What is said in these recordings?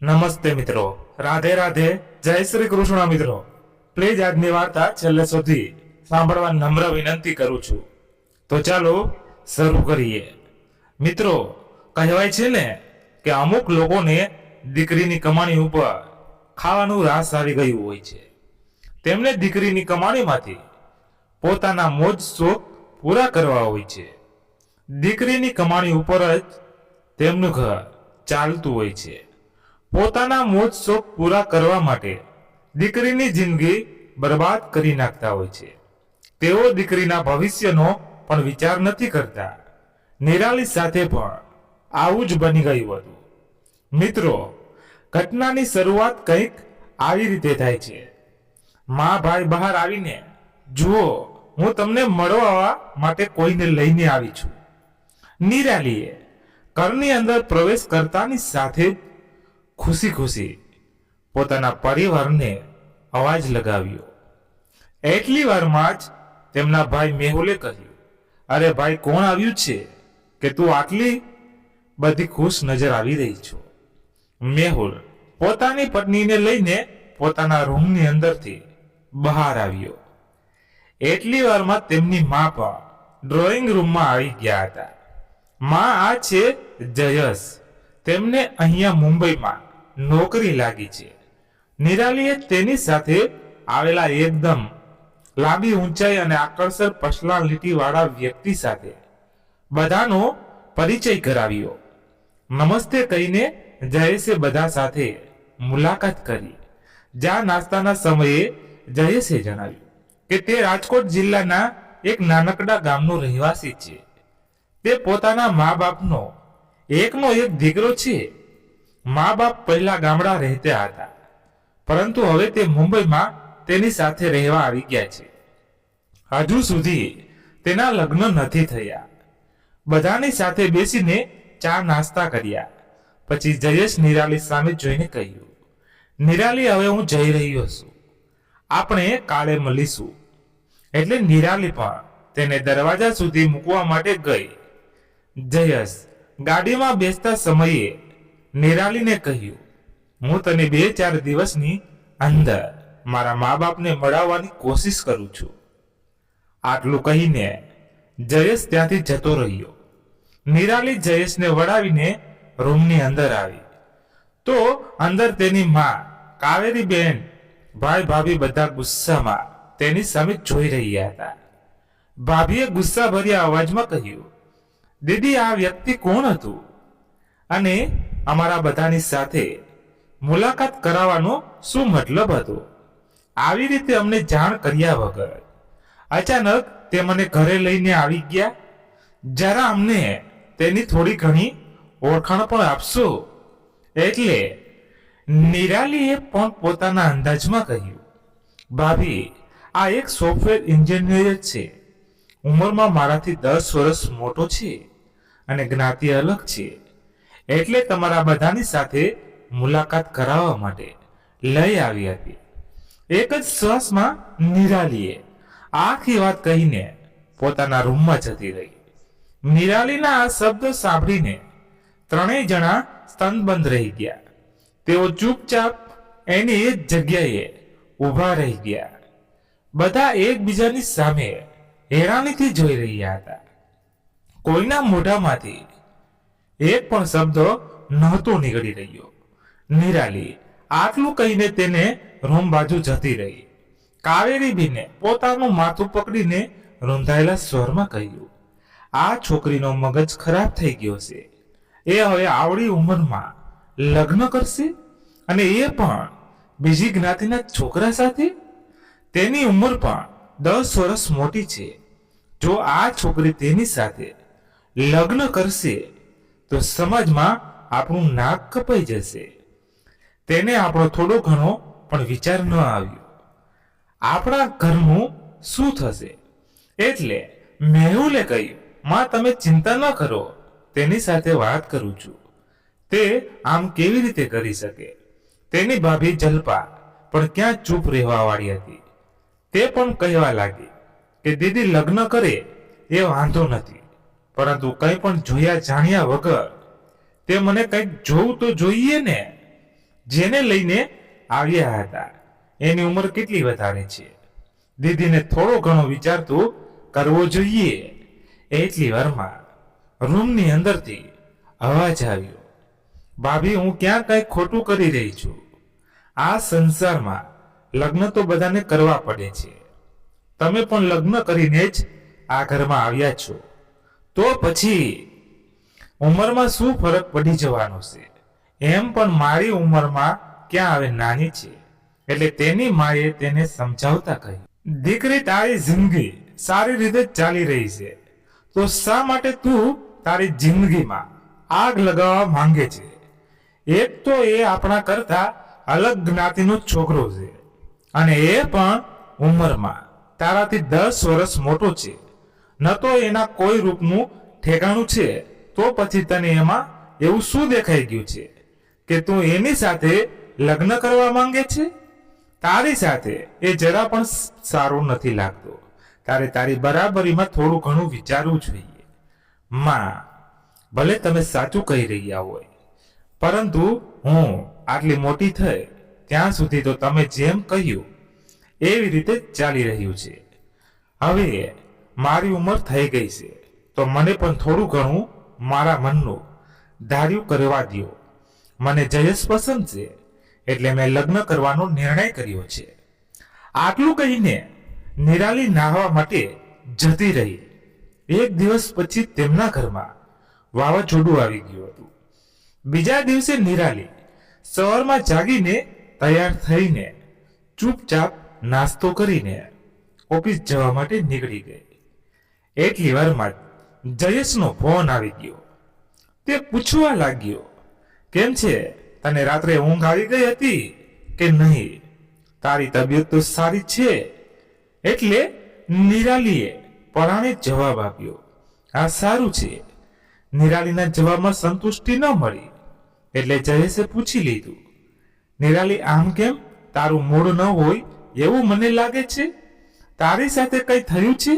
નમસ્તે મિત્રો, રાધે રાધે, જય શ્રી કૃષ્ણ મિત્રો. પ્લીઝ આજની વાર્તા છેલ્લે સુધી સાંભળવા નમ્ર વિનંતી કરું છું. તો ચાલો શરૂ કરીએ. મિત્રો, કહેવાય છે ને કે અમુક લોકોને દીકરીની કમાણી ઉપર ખાવાનું રાસ આવી ગયું હોય છે. તેમને દીકરીની કમાણીમાંથી પોતાના મોજ શોખ પૂરા કરવા હોય છે. દીકરીની કમાણી ઉપર જ તેમનું ઘર ચાલતું હોય છે. પોતાના મોજ શોખ પૂરા કરવા માટે દીકરીની જિંદગી બરબાદ કરી નાખતા હોય છે. તેઓ દીકરીના ભવિષ્યનો પણ વિચાર નથી કરતા. નિરાલી સાથે પણ આવું જ બની ગયું હતું. મિત્રો, ઘટનાની શરૂઆત કંઈક આવી રીતે થાય છે. મા ભાઈ બહાર આવીને, જુઓ, હું તમને મળવા માટે કોઈને લઈને આવી છું. નિરાલીએ ઘરની અંદર પ્રવેશ કરતાની સાથે જ ખુશી ખુશી પોતાના પરિવારને અવાજ લગાવ્યો. એટલી વારમાં જ તેમના ભાઈ મેહુલે કહ્યું, અરે ભાઈ, કોણ આવ્યું છે કે તું આટલી બધી ખુશ નજર આવી રહી છો? મેહુલ પોતાની પત્નીને લઈને પોતાના રૂમની અંદરથી બહાર આવ્યો. એટલી વારમાં તેમની મા પણ ડ્રોઈંગ રૂમમાં આવી ગયા હતા. મા, આ છે જયસ. તેમને અહીંયા મુંબઈમાં નોકરી લાગી છે. નિરાલીએ તેની સાથે આવેલા એકદમ લાંબી ઊંચાઈ અને આકર્ષક પર્સનાલિટી વાળા વ્યક્તિ સાથે બધાનો પરિચય કરાવ્યો. નમસ્તે કહીને જયેશે બધા સાથે મુલાકાત કરી. જ્યાં નાસ્તાના સમયે જયેશે જણાવ્યું કે તે રાજકોટ જિલ્લાના એક નાનકડા ગામનો રહેવાસી છે. તે પોતાના મા બાપનો એકનો એક દીકરો છે. મા બાપ પહેલા ગામડા રહેતા હતા, પરંતુ હવે તે મુંબઈમાં તેની સાથે રહેવા આવી ગયા છે. હજુ સુધી તેના લગ્ન નથી થયા. બધાની સાથે બેસીને ચા નાસ્તા કર્યા. પછી જયેશ નિરાલી સામે જોઈને કહ્યું, નિરાલી, હવે હું જઈ રહ્યો છું. આપણે કાલે મળીશું. એટલે નિરાલી પણ તેને દરવાજા સુધી મૂકવા માટે ગઈ. જયેશ ગાડીમાં બેસતા સમયે નિરાલીને કહ્યું, હું તને 2-4 દિવસની અંદર મારા મા બાપને મળાવવાની કોશિશ કરું છું. આટલું કહીને જયેશ ત્યાંથી જતો રહ્યો. નિરાલી જયેશને વડાવીને રૂમની અંદર આવી તો અંદર તેની મા કાવેરીબેન, ભાઈ ભાભી બધા ગુસ્સામાં તેની સામે જોઈ રહ્યા હતા. ભાભીએ ગુસ્સાભર્યા અવાજમાં કહ્યું, દીદી, આ વ્યક્તિ કોણ હતું અને અમારા બધાની સાથે મુલાકાત કરાવવાનો શું મતલબ હતો? આવી રીતે અમને જાણ કર્યા વગર અચાનક તે મને ઘરે લઈને આવી ગયા. જરા અમને તેની થોડી ઘણી ઓળખાણ પણ આપશો? એટલે નિરાલીએ પણ પોતાના અંદાજમાં કહ્યું, ભાભી, આ એક સોફ્ટવેર એન્જિનિયર છે. ઉંમરમાં મારાથી 10 વર્ષ મોટો છે અને જ્ઞાતિ અલગ છે. એટલે તમારા બધાની સાથે મુલાકાત કરાવવા માટે લઈ આવી હતી. એક જ શ્વાસમાં નિરાલીએ આખી વાત કહીને પોતાના રૂમમાં જતી રહી. નિરાલીના આ શબ્દ સાંભળીને ત્રણેય જણા સ્તનબંધ રહી ગયા. તેઓ ચૂપચાપ એની એ જ જગ્યાએ ઊભા રહી ગયા. બધા એકબીજાની સામે હેરાનીથી જોઈ રહ્યા હતા. કોઈના મોઢામાંથી એક પણ શબ્દ નહોતો નીકળી રહ્યો. નિરાલી આટલું કહીને તેને રૂમ બાજુ જતી રહી. કાવેરીબેને પોતાનું માથું પકડીને રૂંધાયેલા સ્વરમાં કહ્યું, આ છોકરીનો મગજ ખરાબ થઈ ગયો છે. એ હવે આવડી ઉંમરમાં લગ્ન કરશે, અને એ પણ બીજી જ્ઞાતિના છોકરા સાથે? તેની ઉંમર પણ 10 વર્ષ મોટી છે. જો આ છોકરી તેની સાથે લગ્ન કરશે તો સમાજમાં આપણું નાક કપાઈ જશે. તેને આપણો થોડો ઘણો પણ વિચાર ન આવ્યો. આપણા ઘરનું શું થશે? એટલે મેહુલે કહ્યું, માં, તમે ચિંતા ન કરો, તેની સાથે વાત કરું છું. તે આમ કેવી રીતે કરી શકે? તેની ભાભી જલ્પા પણ ક્યાં ચૂપ રહેવા વાળી હતી. તે પણ કહેવા લાગી કે દીદી લગ્ન કરે એ વાંધો નથી, પરંતુ કંઈ પણ જોયા જાણ્યા વગર તે મને કંઈક જોવું તો જોઈએ ને. જેને લઈને આવ્યા હતા એની ઉંમર કેટલી વધારે છે. દીદીને થોડો ઘણો વિચાર તો કરવો જોઈએ. એટલી વારમાં રૂમની અંદરથી અવાજ આવ્યો, ભાભી, હું ક્યાં કઈ ખોટું કરી રહી છું. આ સંસારમાં લગ્ન તો બધાને કરવા પડે છે. તમે પણ લગ્ન કરીને જ આ ઘરમાં આવ્યા છો, તો પછી ઉંમરમાં શું ફરક પડી જવાનો છે. એમ પણ મારી ઉંમરમાં ક્યાં હવે નાની છે. એટલે તેની માએ તેને સમજાવતા કહ્યું, દીકરી, તારી જિંદગી સારી રીતે ચાલી રહી છે, તો શા માટે તું તારી જિંદગીમાં આગ લગાવવા માંગે છે. એક તો એ આપણા કરતા અલગ જ્ઞાતિનો છોકરો છે, અને એ પણ ઉંમરમાં તારાથી 10 વર્ષ મોટો છે. ન તો એના કોઈ રૂપનું ઠેકાણું છે, તો પછી તને એમાં એવું શું દેખાઈ ગયું છે કે તું એની સાથે લગ્ન કરવા માંગે છે. તારી સાથે એ જરા પણ સારું નથી લાગતો. તારે તારી બરાબરીમાં થોડું ઘણું વિચારવું જોઈએ. માં, ભલે તમે સાચું કહી રહ્યા હોય, પરંતુ હું આટલી મોટી થઈ ત્યાં સુધી તો તમે જેમ કહ્યું એવી રીતે ચાલી રહ્યું છે. હવે મારી ઉંમર થઈ ગઈ છે, તો મને પણ થોડું ઘણું મારા મનનું ધાર્યું કરવા દો. મને જયેશ પસંદ છે, એટલે મેં લગ્ન કરવાનો નિર્ણય કર્યો છે. આટલું કહીને નિરાલી નાહવા માટે જતી રહી. એક દિવસ પછી તેમના ઘરમાં વાવાઝોડું આવી ગયું હતું. બીજા દિવસે નિરાલી સવારમાં જાગીને તૈયાર થઈને ચૂપચાપ નાસ્તો કરીને ઓફિસ જવા માટે નીકળી ગઈ. એટલી વારમાં જયેશનો ફોન આવી ગયો. તે પૂછવા લાગ્યો, કેમ છે, તને રાત્રે ઊંઘ આવી ગઈ હતી કે નહીં? તારી તબિયત તો સારી છે. એટલે નિરાલીએ પરાણે જવાબ આપ્યો, આ સારું છે. નિરાલીના જવાબમાં સંતુષ્ટિ ન મળી એટલે જયેશે પૂછી લીધું, નિરાલી, આમ કેમ? તારું મૂડ ન હોય એવું મને લાગે છે. તારી સાથે કઈ થયું છે?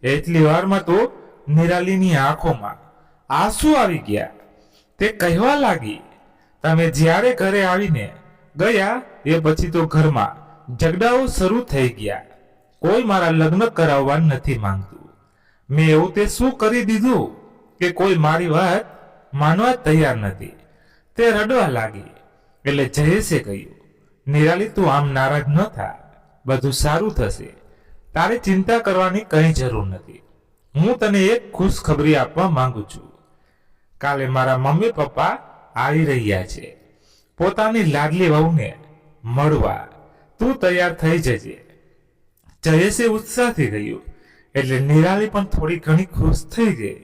એટલી વારમાં તો નિરાલીની આંખોમાં આંસુ આવી ગયા. તે કહેવા લાગી, તમે જ્યારે ઘરે આવીને ગયા એ પછી તો ઘરમાં ઝઘડાઓ શરૂ થઈ ગયા. કોઈ મારા લગ્ન કરાવવા નથી માંગતું. મેં એવું તે શું કરી દીધું કે કોઈ મારી વાત માનવા તૈયાર નથી. તે રડવા લાગી. એટલે જયેશે કહ્યું, નિરાલી, તું આમ નારાજ ન થા. બધું સારું થશે. તારે ચિંતા કરવાની કઈ જરૂર નથી. હું તને એક ખુશખબરી આપવા માંગુ છું. કાલે મારા મમ્મી પપ્પા આવી રહ્યા છે પોતાની લાડલી વહુને મળવા. તું તૈયાર થઈ જજે. જયેશે ઉત્સાહથી કહ્યું. એટલે નિરાલી પણ થોડી ઘણી ખુશ થઈ ગઈ.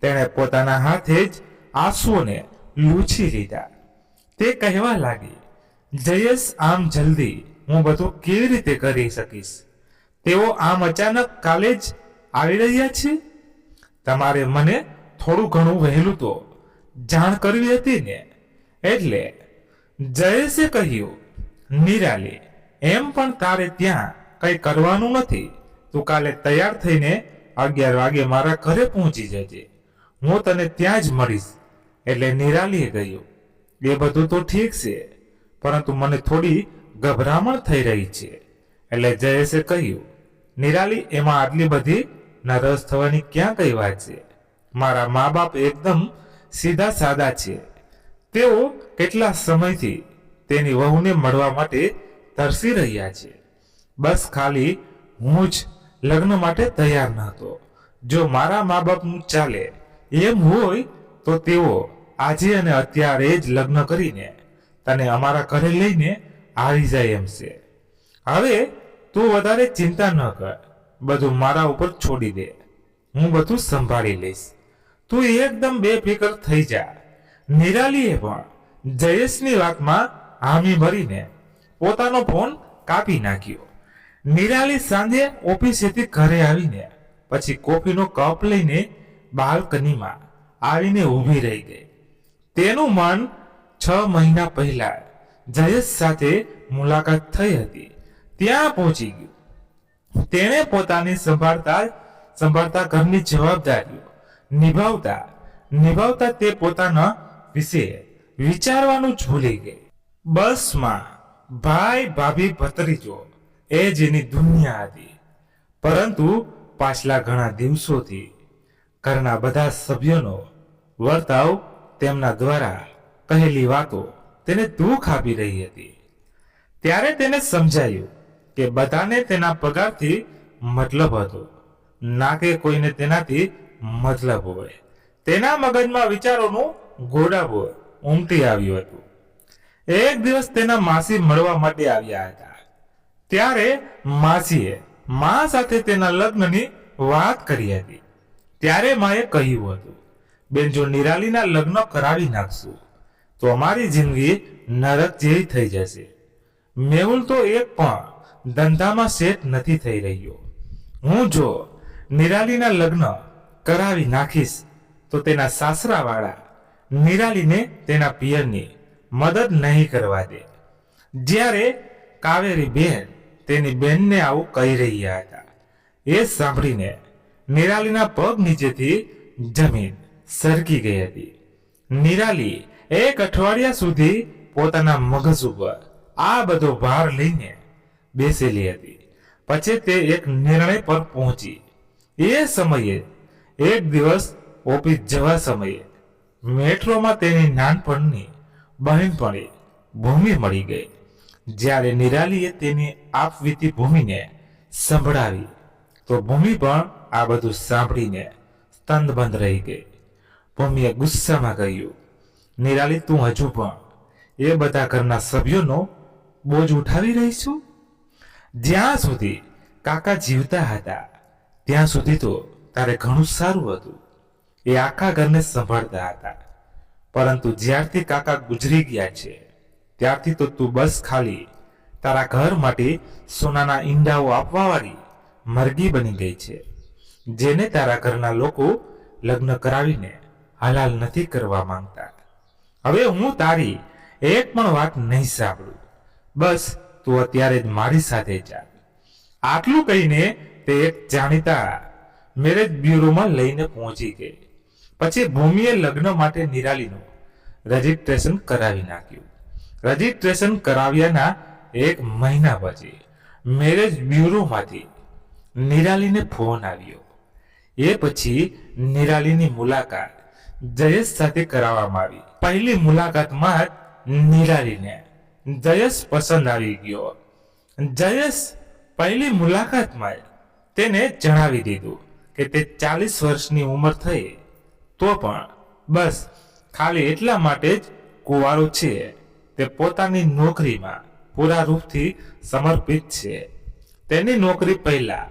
તેણે પોતાના હાથે જ આંસુઓને લૂછી લીધા. તે કહેવા લાગી, જયેશ, આમ જલ્દી હું બધું કેવી રીતે કરી શકીશ? તેઓ આમ અચાનક કાલે જ આવી રહ્યા છે. તમારે મને થોડું ઘણું વહેલું તો જાણ કરવી હતી ને. એટલે જયેશે કહ્યું, નિરાલી, એમ પણ તારે ત્યાં કઈ કરવાનું નથી. તું કાલે તૈયાર થઈને 11 વાગે મારા ઘરે પહોંચી જજે. હું તને ત્યાં જ મળીશ. એટલે નિરાલીએ કહ્યું, એ બધું તો ઠીક છે, પરંતુ મને થોડી ગભરામણ થઈ રહી છે. એટલે જયેશે કહ્યું, નિરાલી, એમાં આટલી બધી નારાજ થવાની ક્યાં કઈ વાત છે? મારા મા બાપ એકદમ સીધા સાદા છે. તેઓ કેટલા સમયથી તેની વહુને મળવા માટે તરસી રહ્યા છે. બસ ખાલી હું જ લગ્ન માટે તૈયાર નહોતો. જો મારા મા બાપનું ચાલે એમ હોય તો તેઓ આજે અને અત્યારે જ લગ્ન કરીને તને અમારા ઘરે લઈને આવી જાય એમ છે. હવે તું વધારે ચિંતા ન કર. બધું મારા ઉપર છોડી દે. હું બધું સંભાળી લઈશ. તું એકદમ બેફિકર થઈ જા. નિરાલીએ પણ જયેશની વાતમાં હામી ભરીને પોતાનો ફોન કાપી નાખ્યો. નિરાલી સાંજે ઓફિસેથી ઘરે આવીને પછી કોફીનો કપ લઈને બાલ્કનીમાં આવીને ઊભી રહી ગઈ. તેનું મન 6 મહિના પહેલા જયેશ સાથે મુલાકાત થઈ હતી ત્યાં પહોંચી ગયું. તેણે પોતાની સંભાળતા ઘરની જવાબદારીઓ નિભાવતા તે પોતાના વિશે વિચારવાનું જ ભૂલી ગઈ. બસમાં ભાઈ ભાભી ભત્રીજો એ જ એની દુનિયા હતી. પરંતુ પાછલા ઘણા દિવસોથી ઘરના બધા સભ્યોનો વર્તાવ તેમના દ્વારા કહેલી વાતો તેને દુઃખ આપી રહી હતી. ત્યારે તેને સમજાયું કે બધાને તેના પગારથી મતલબ હતો, ના કે કોઈને તેનાથી મતલબ હોય. તેના મગજમાં વિચારોનું ઘોડાપુર ઉમટી આવ્યું હતું. એક દિવસ તેના માસી મળવા માટે આવ્યા હતા. ત્યારે માસીએ મા સાથે તેના લગ્નની વાત કરી હતી. ત્યારે માએ કહ્યું હતું, બેન, જો નિરાલીના લગ્ન કરાવી નાખશું તો અમારી જિંદગી નરક જેવી થઈ જશે. મેહુલ તો એક પણ ધંધામાં સેટ નથી થઈ રહ્યો. હું જો નિરાલીના લગ્ન કરાવી નાખીશ તો તેના સાસરાવાળા નિરાલીને તેના પિયરની મદદ નહીં કરવા દે. જ્યારે કાવેરી બેન તેની બેનને આવું કહી રહ્યા હતા, એ સાંભળીને નિરાલીના પગ નીચેથી જમીન સરકી ગઈ હતી. નિરાલી એક અઠવાડિયા સુધી પોતાના મગજ ઉપર આ બધો ભાર લઈને બેસેલી હતી. પછી તે એક નિર્ણય પર પહોંચી. એ સમયે એક દિવસ ઓફિસ જવા સમયે મેટ્રોમાં તેની નાનપણની બહેનપણી ભૂમિ મળી ગઈ. જ્યારે નિરાલીએ તેની આપવીતી ભૂમિને સંભળાવી તો ભૂમિ પણ આ બધું સાંભળીને સ્તંભબંધ રહી ગઈ. ભૂમિએ ગુસ્સામાં કહ્યું, નિરાલી, તું હજુ પણ એ બધા ઘરના સભ્યોનો બોજ ઉઠાવી રહી છું? જ્યાં સુધી કાકા જીવતા હતા ત્યાં સુધી તો તારે ઘણું સારું હતું. એ આખા ઘરને સંભાળતા હતા. પરંતુ જ્યારથી કાકા ગુજરી ગયા છે ત્યારથી તો તું બસ ખાલી તારા ઘર માટે સોનાના ઈંડાઓ આપવાવાળી મરઘી બની ગઈ છે, જેને તારા ઘરના લોકો લગ્ન કરાવીને હલાલ નથી કરવા માંગતા. હવે હું તારી એક પણ વાત નહીં સાંભળું. બસ તું અત્યારે જ મારી સાથે જા. આટલું કહીને તે એક જાણીતા મેરેજ બ્યુરોમાં લઈને પહોંચી ગઈ. પછી ભૂમિએ લગ્ન માટે નિરાલીનું રજીસ્ટ્રેશન કરાવી નાખ્યું. રજીસ્ટ્રેશન કરાવ્યાના એક મહિના પછી મેરેજ બ્યુરોમાંથી નિરાલીને ફોન આવ્યો. એ પછી નિરાલીની મુલાકાત જયેશ સાથે કરાવવામાં આવી. પહેલી મુલાકાતમાં જ નિરાલીને જયેશ પસંદ આવી ગયો. જયેશ પહેલી મુલાકાતમાં જ તેને જણાવી દીધું કે તે 40 વર્ષની ઉંમર થઈ તો પણ બસ ખાલી એટલા માટે જ કુંવારો છે. તે પોતાની નોકરીમાં પૂરા રૂપથી સમર્પિત છે. તેની નોકરી પહેલા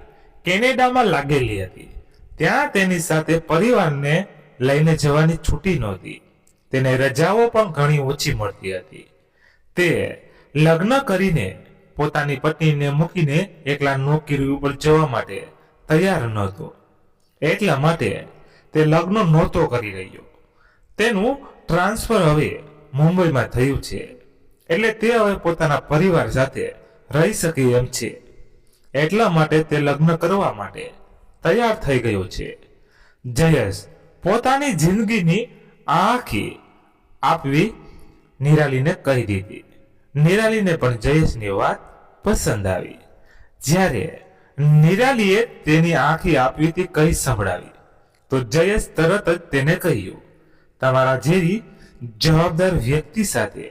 કેનેડામાં લાગેલી હતી. ત્યાં તેની સાથે પરિવારને લઈને જવાની છૂટી નહોતી. તેને રજાઓ પણ ઘણી ઓછી મળતી હતી. તે લગ્ન કરીને પોતાની પત્નીને મૂકીને એકલા નોકરી ઉપર જવા માટે તૈયાર નહોતો. એટલા માટે તે લગ્ન નહોતો કરી રહ્યો. તેનું ટ્રાન્સફર હવે મુંબઈમાં થયું છે, એટલે તે હવે પોતાના પરિવાર સાથે રહી શકે એમ છે. એટલા માટે તે લગ્ન કરવા માટે તૈયાર થઈ ગયો છે. જયેશ પોતાની જિંદગીની આખી આપવી નિરાલીને કહી દીધી. નિરાલીને પણ જયેશની વાત પસંદ આવી. જ્યારે નિરાલીએ તેની આખી આપવીતી કહી સંભળાવી તો જયેશ તરત જ તેને કહ્યું, તમારા જેવી જવાબદાર વ્યક્તિ સાથે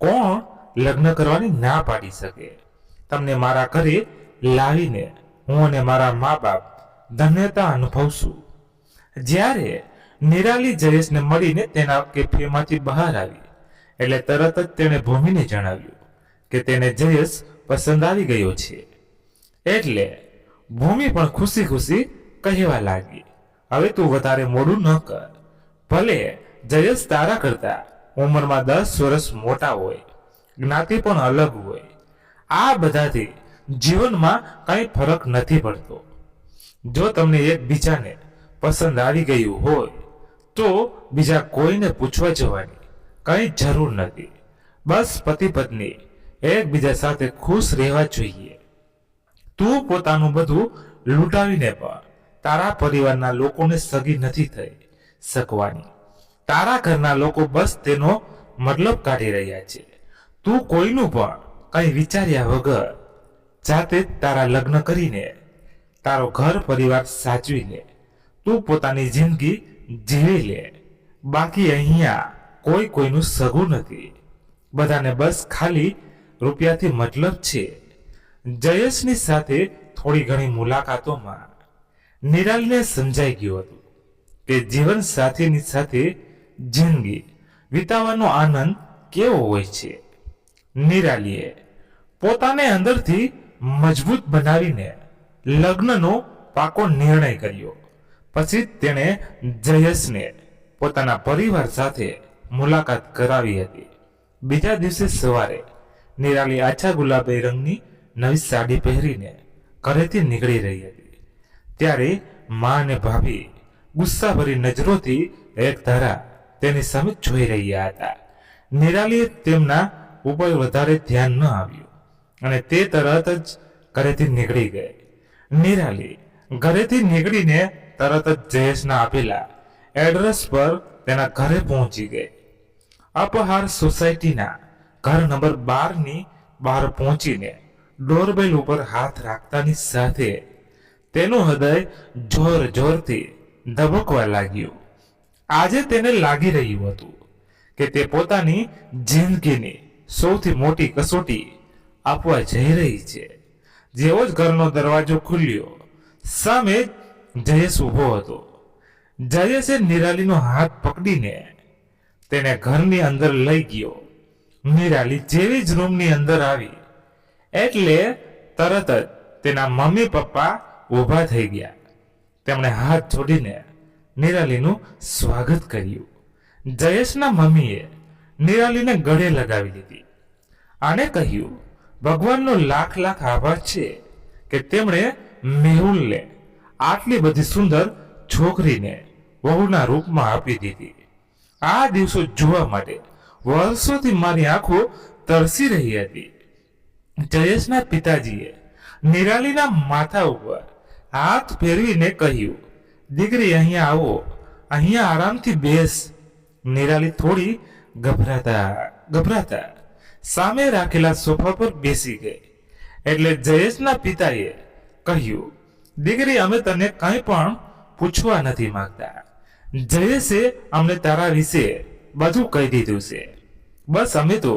કોણ લગ્ન કરવાની ના પાડી શકે? તમને મારા ઘરે લાવીને હું અને મારા મા બાપ ધન્યતા અનુભવશું. જ્યારે નિરાલી જયેશને મળીને તેના કેફેમાંથી બહાર આવી એટલે તરત જ તેણે ભૂમિને જણાવ્યું કે તેને જયેશ પસંદ આવી ગયો છે. એટલે ભૂમિ પણ ખુશી ખુશી કહેવા લાગી, હવે તું વધારે મોડું ન કર. ભલે જયેશ તારા કરતા ઉંમરમાં 10 વર્ષ મોટા હોય, જ્ઞાતિ પણ અલગ હોય, આ બધાથી જીવનમાં કંઈ ફરક નથી પડતો. જો તમને એકબીજાને પસંદ આવી ગયું હોય તો બીજા કોઈને પૂછવા જવાની કંઈ જરૂર નથી. બસ પતિ પત્ની એકબીજા સાથે ખુશ રહેવા જોઈએ. તું પોતાનું બધું લૂંટાવીને પણ તારા પરિવારના લોકોને સગી નથી થઈ શકવાની. તારા ઘરના લોકો બસ તેનો મતલબ કાઢી રહ્યા છે. તું કોઈનું પણ કઈ વિચાર્યા વગર જાતે જ તારા લગ્ન કરીને તારો ઘર પરિવાર સાચવી લે, તું પોતાની જિંદગી જીવી લે. બાકી અહીંયા કોઈ કોઈનું સગું નથી, બધાને બસ ખાલી રૂપિયાથી મતલબ છે. જયેશની સાથે થોડી ઘણી મુલાકાતોમાં નિરાલીને સમજાઈ ગયું હતું કે જીવન સાથીની સાથે જિંદગી વિતાવવાનો આનંદ કેવો હોય છે. નિરાલીએ પોતાને અંદરથી મજબૂત બનાવીને લગ્નનો પાકો નિર્ણય કર્યો. પછી તેણે જયેશને પોતાના પરિવાર સાથે મુલાકાત કરાવી હતી. બીજા દિવસે સવારે નિરાલી આછા ગુલાબી રંગની નવી સાડી પહેરીને ઘરેથી નીકળી રહી હતી. ત્યારે મા અને ભાભી ગુસ્સાભરી નજરોથી એક ધારા તેની સામે જોઈ રહ્યા હતા. નિરાલીએ તેમના ઉપર વધારે ધ્યાન ન આવ્યું અને તે તરત જ ઘરેથી નીકળી ગઈ. નિરાલી ઘરેથી નીકળીને તરત જ જયેશના આપેલા એડ્રેસ પર તેના ઘરે પહોંચી ગઈ. અપહાર સોસાયટીના ઘર નંબર 12ની બહાર પહોંચીને ડોરબેલ ઉપર હાથ રાખતાની સાથે તેનું હૃદય જોર જોરથી ધબકવા લાગ્યું. આજે તેને લાગી રહ્યું હતું કે તે પોતાની જિંદગીની સૌથી મોટી કસોટી આપવા જઈ રહી છે. જેવો જ ઘરનો દરવાજો ખુલ્યો, સામે જયેશ ઊભો હતો. જયેશે નિરાલીનો હાથ પકડીને તેને ઘરની અંદર લઈ ગયો. નિરાલી જેવી જ રૂમની અંદર આવી એટલે તરત જ તેના મમ્મી પપ્પા ઊભા થઈ ગયા. તેમણે હાથ જોડીને નિરાલીનું સ્વાગત કર્યું. જયેશના મમ્મીએ નિરાલીને ગળે લગાવી લીધી અને કહ્યું, ભગવાનનો લાખ લાખ આભાર છે કે તેમણે મેહુલને આટલી બધી સુંદર છોકરીને વહુના રૂપમાં આપી દીધી. આ દિવસો જોવા માટે વર્ષોથી મારી આંખો તરસી રહી હતી. જયેશના પિતાજીએ નિરાલીના માથા ઉપર હાથ ફેરવીને કહ્યું, દીકરી અહીંયા આવો, અહીંયા આરામથી બેસ. નિરાલી થોડી ગભરાતા સામે રાખેલા સોફા પર બેસી ગઈ. એટલે જયેશના પિતાએ કહ્યું, દીકરી અમે તને કંઈ પણ પૂછવા નથી માંગતા. જયેશે અમને તારા વિશે બધું કહી દીધું છે. બસ અમે તો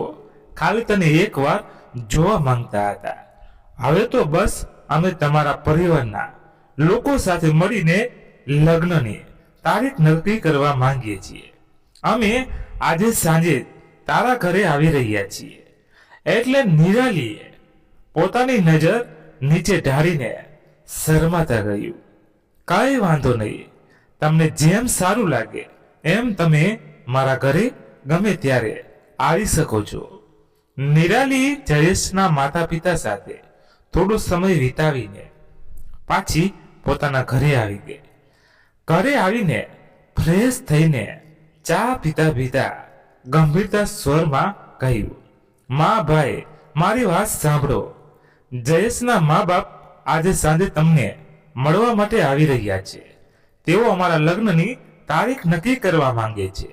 ખાલી તને એકવાર જોવા માંગતા હતા. હવે તો બસ અમે તમારા પરિવારના લોકો સાથે મળીને લગ્નની તારીખ નક્કી કરવા માંગીએ છીએ. અમે આજે સાંજે તારા ઘરે આવી રહ્યા છીએ. એટલે નિરાલીએ પોતાની નજર નીચે ઢાળીને શરમાતા ગયું, કાંઈ વાંધો નહીં, તમને જેમ સારું લાગે એમ તમે મારા ઘરે ગમે ત્યારે આવી શકો છો. નિરાલી જયેશના માતા પિતા સાથે થોડો સમય વિતાવીને પાછી પોતાના ઘરે આવી ગઈ. ઘરે આવીને ફ્રેશ થઈને ચા પીતા પીતા ગંભીરતા સ્વરમાં કહ્યું, મા ભાઈ મારી વાત સાંભળો. જયેશના મા બાપ આજે સાંજે તમને મળવા માટે આવી રહ્યા છે. તેઓ અમારા લગ્નની તારીખ નક્કી કરવા માંગે છે.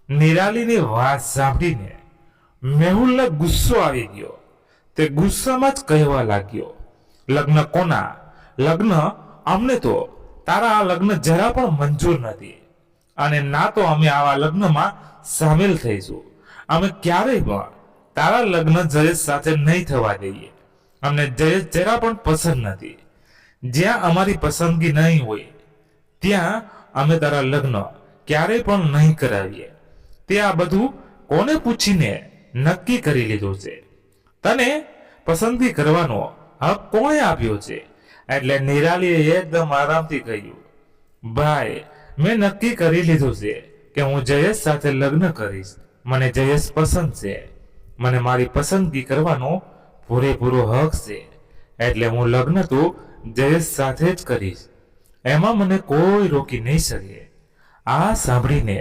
નિરાલીની વાત સાંભળીને મેહુલને ગુસ્સો આવી ગયો. તે ગુસ્સામાં જ કહેવા લાગ્યો, લગ્ન કોના? લગ્ન અમને તો તારા આ લગ્ન જરા પણ મંજૂર નથી અને ના તો અમે આવા લગ્નમાં સામેલ થઈશું. અમે ક્યારેય પણ તારા લગ્ન જયેશ સાથે નહીં થવા દઈએ. અમને જયેશ જરા પણ પસંદ નથી. જ્યાં અમારી પસંદગી નહીં હોય ત્યાં અમે તારા લગ્ન ક્યારેય પણ નહીં કરાવીએ. તે આ બધું કોને પૂછીને નક્કી કરી લીધું છે? તને પસંદગી કરવાનો હક કોણે આપ્યો છે? એટલે નિરાલીએ એકદમ આરામથી કહ્યું, ભાઈ મેં નક્કી કરી લીધું છે કે હું જયેશ સાથે લગ્ન કરીશ. મને જયેશ પસંદ છે. મને મારી પસંદગી કરવાનો પૂરેપૂરો હક છે. એટલે હું લગ્ન તો જયેશ સાથે જ કરીશ. એમાં મને કોઈ રોકી નહીં શકે. આ સાંભળીને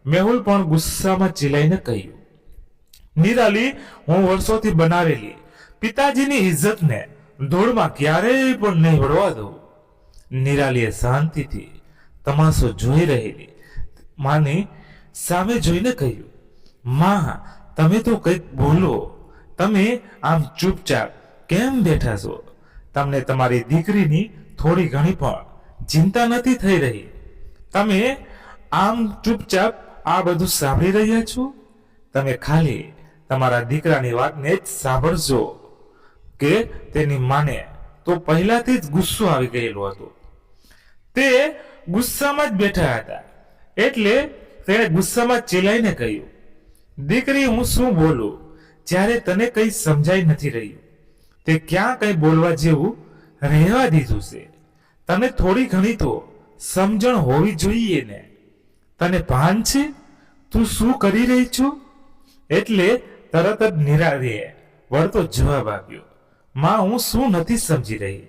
મેહુલ પણ ગુસ્સામાં ચીલાઈને કહ્યું, નિરાલી, હું વર્ષોથી બનાવેલી પિતાજીની ઇજ્જતને ધૂળમાં ક્યારેય પણ નહીં વળવા દઉં. નિરાલીએ શાંતિથી તમાશો જોઈ રહેલી માની સામે જોઈને કહ્યું, માં તમે તો કંઈક બોલો. તમે આમ ચૂપચાપ કેમ બેઠા છો? તમને તમારી દીકરીની થોડી ઘણી પણ ચિંતા નથી થઈ રહી? તમે આમ ચૂપચાપ આ બધું સાંભળી રહ્યા છો? તમે ખાલી તમારા દીકરાની વાતને જ સાંભળજો કે તેની માને તો પહેલાથી જ ગુસ્સો આવી ગયેલો હતો. તે ગુસ્સામાં જ બેઠા હતા એટલે તેણે ગુસ્સામાં ચિલ્લાઈને કહ્યું, દીકરી, હું શું બોલું જ્યારે તને કંઈ સમજાઈ નથી રહ્યું? તે ક્યાં કંઈ બોલવા જેવું રહેવા દીધું છે? તને થોડી ઘણી તો સમજણ હોવી જોઈએ ને. તને ભાન છે તું શું કરી રહી છો? એટલે તરત જ નિરાલીએ વળતો જવાબ આપ્યો, માં, હું શું નથી સમજી રહી.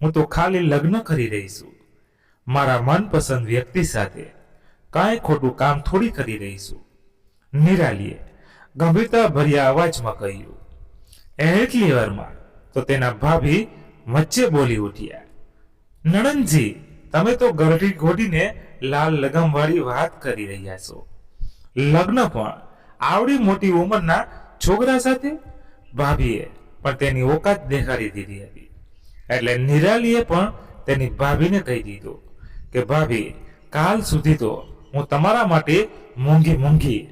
હું તો ખાલી લગ્ન કરી રહી છું. મારા મનપસંદ વ્યક્તિ સાથે કાંઈ ખોટું કામ થોડી કરી રહી છું. નિરાલીએ ગંભીરતા ભર્યા અવાજમાં કહ્યું. એટલી વારમાં તો તેના ભાભી વચ્ચે બોલી ઉઠ્યા, નણંદજી, તમે તો ગરડી ઘોડીને લાલ લગામવાળી વાત કરી રહ્યા છો. લગ્ન પણ આવડી મોટી ઉંમરના છોકરા સાથે? ભાભીએ પણ તેની ઓકાત દેખાડી દીધી હતી. એટલે નિરાલીએ પણ તેની ભાભીને કહી દીધું કે ભાભી, કાલ સુધી તો હું તમારા માટે મોંઘી મોંઘી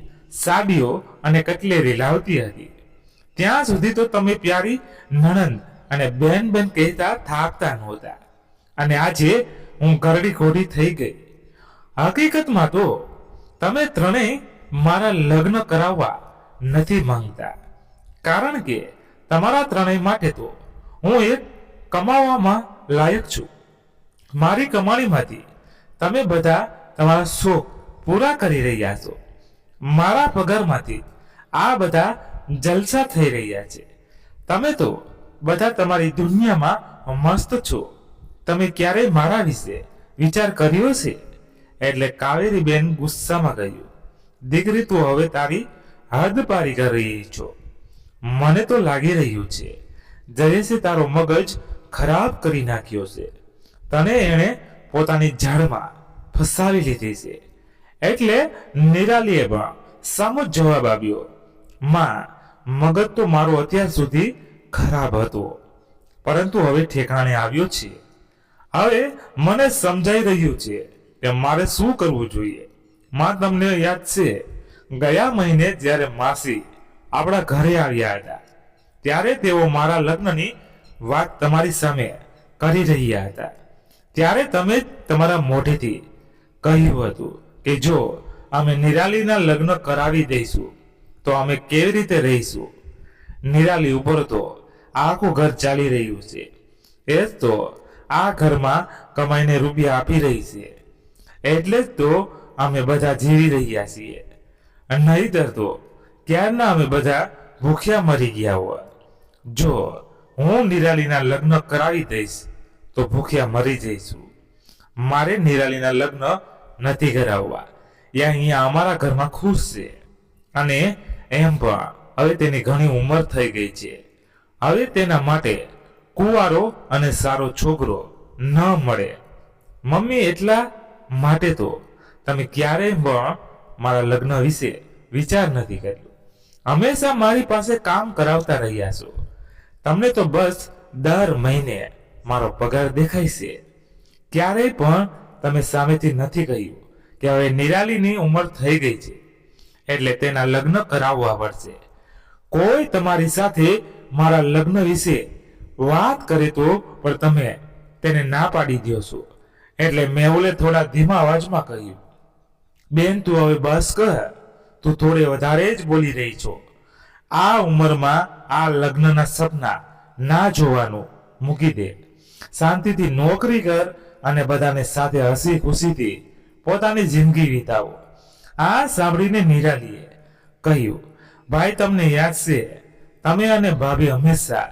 સાડીઓ અને કટલેરી લાવતી હતી. ત્યાં સુધી તો તમે પ્યારી નણંદ અને બેન બેન કહેતા થાકતા નહોતા. અને આજે હું ગરડી ઘોડી થઈ ગઈ. હકીકતમાં તો તમે ત્રણેય મારા લગ્ન કરાવવા નથી માંગતા, કારણ કે તમારા ત્રણેય માટે તો હું એક કમાવામાં લાયક છું. મારી કમાણીમાંથી તમે બધા તમારા શોખ પૂરા કરી રહ્યા છો. મારા પગારમાંથી આ બધા જલસા થઈ રહ્યા છે. તમે તો બધા તમારી દુનિયામાં મસ્ત છો. તમે ક્યારેય મારા વિશે વિચાર કર્યો છે? એટલે કાવેરીબેન ગુસ્સામાં કહ્યું, દીકરી, તું હવે તારી હદ પારી કરી રહી છો. મને તો લાગી રહ્યું છે જયેશે તારો મગજ ખરાબ કરી નાખ્યો છે. તને એણે પોતાની જાળમાં ફસાવી લીધી છે. એટલે નિરાલીએ પણ સામો જવાબ આપ્યો, માં, મગજ તો મારો અત્યાર સુધી ખરાબ હતો, પરંતુ હવે ઠેકાણે આવ્યો છે. હવે મને સમજાઈ રહ્યું છે કે મારે શું કરવું જોઈએ. માં, તમને યાદ છે ગયા મહિને જ્યારે માસી આપણા ઘરે આવ્યા હતા ત્યારે તેઓ મારા લગ્નની વાત તમારી સામે કરી રહ્યા હતા. ત્યારે તમે તમારા મોઢેથી કહ્યું હતું કે જો અમે નિરાલીના લગ્ન કરાવી દઈશું તો અમે કેવી રીતે રહીશું. નિરાલી ઉપર તો આખું ઘર ચાલી રહ્યું છે. એ જ તો આ ઘરમાં કમાઈને રૂપિયા આપી રહી છે. એટલે જ તો અમે બધા જીવી રહ્યા છીએ. નહીતર તો ક્યારના અમે બધા ભૂખ્યા મરી ગયા હોત. જો હું નિરાલીના લગ્ન કરાવી દઈશ તો ભૂખ્યા મરી જઈશું. મારે નિરાલીના લગ્ન નથી કરાવવા. અહીંયા અમારા ઘરમાં ખુશ છે. અને એમ પણ હવે તેની ઘણી ઉંમર થઈ ગઈ છે. હવે તેના માટે કુંવારો અને સારો છોકરો ન મળે. મમ્મી, એટલા માટે તો તમે ક્યારેય પણ મારા લગ્ન વિશે વિચાર નથી કર્યો. હંમેશા મારી પાસે કામ કરાવતા રહ્યા છો. તમને તો બસ દર મહિને મારો પગાર દેખાય છે. ક્યારેય પણ તમે સામેથી નથી કહ્યું કે હવે નિરાલીની ઉંમર થઈ ગઈ છે એટલે તેના લગ્ન કરાવવા પડશે. કોઈ તમારી સાથે મારા લગ્ન વિશે વાત કરે તો પણ તમે તેને ના પાડી દો છો. એટલે મેહુલે થોડા ધીમા અવાજમાં કહ્યું, બેન, તું હવે બસ કર. તું થોડે વધારે જ બોલી રહી છો. આ ઉંમરમાં આ લગ્નના સપના ના જોવાનું મૂકી દે. શાંતિથી નોકરી કર અને બધાને સાથે હસી ખુશીથી પોતાની જિંદગી વિતાવો. આ સાંભળીને નિરાલીએ કહ્યું, ભાઈ, તમને યાદ છે તમે અને ભાભી હંમેશા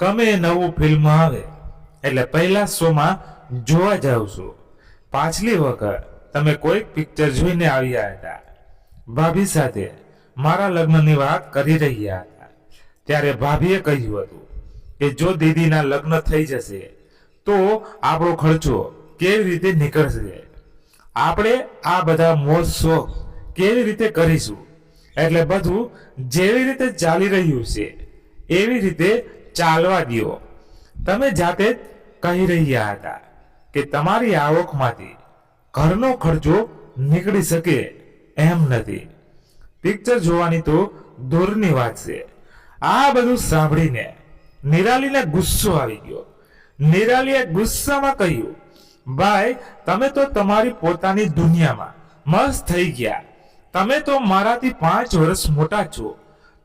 ગમે નવું ફિલ્મ આવે એટલે પહેલા શોમાં જોવા જાવ છો. પાછલી વખત તમે કોઈક પિક્ચર જોઈને આવ્યા હતા. ભાભી સાથે મારા લગ્નની વાત કરી રહ્યા હતા ત્યારે ભાભીએ કહ્યું હતું કે જો દીદીના લગ્ન થઈ જશે તો આપણો ખર્ચો કેવી રીતે નીકળશે, આપણે આ બધા મોજ શોખ કેવી રીતે કરીશું. એટલે બધું જેવી રીતે ચાલી રહ્યું છે એવી રીતે ચાલવા દ્યો. તમે જાતે જ કહી રહ્યા હતા કે તમારી આવકમાંથી ઘરનો ખર્ચો નીકળી શકે એમ નથી. પિક્ચર જોવાની તો દૂરની વાત છે. આ બધું સાંભળીને નિરાલીને ગુસ્સો આવી ગયો. નિરાલીએ ગુસ્સામાં કહ્યું, ભાઈ તમે તો તમારી પોતાની દુનિયામાં મસ્ત થઈ ગયા. તમે તો મારાથી 5 વર્ષ મોટા છો,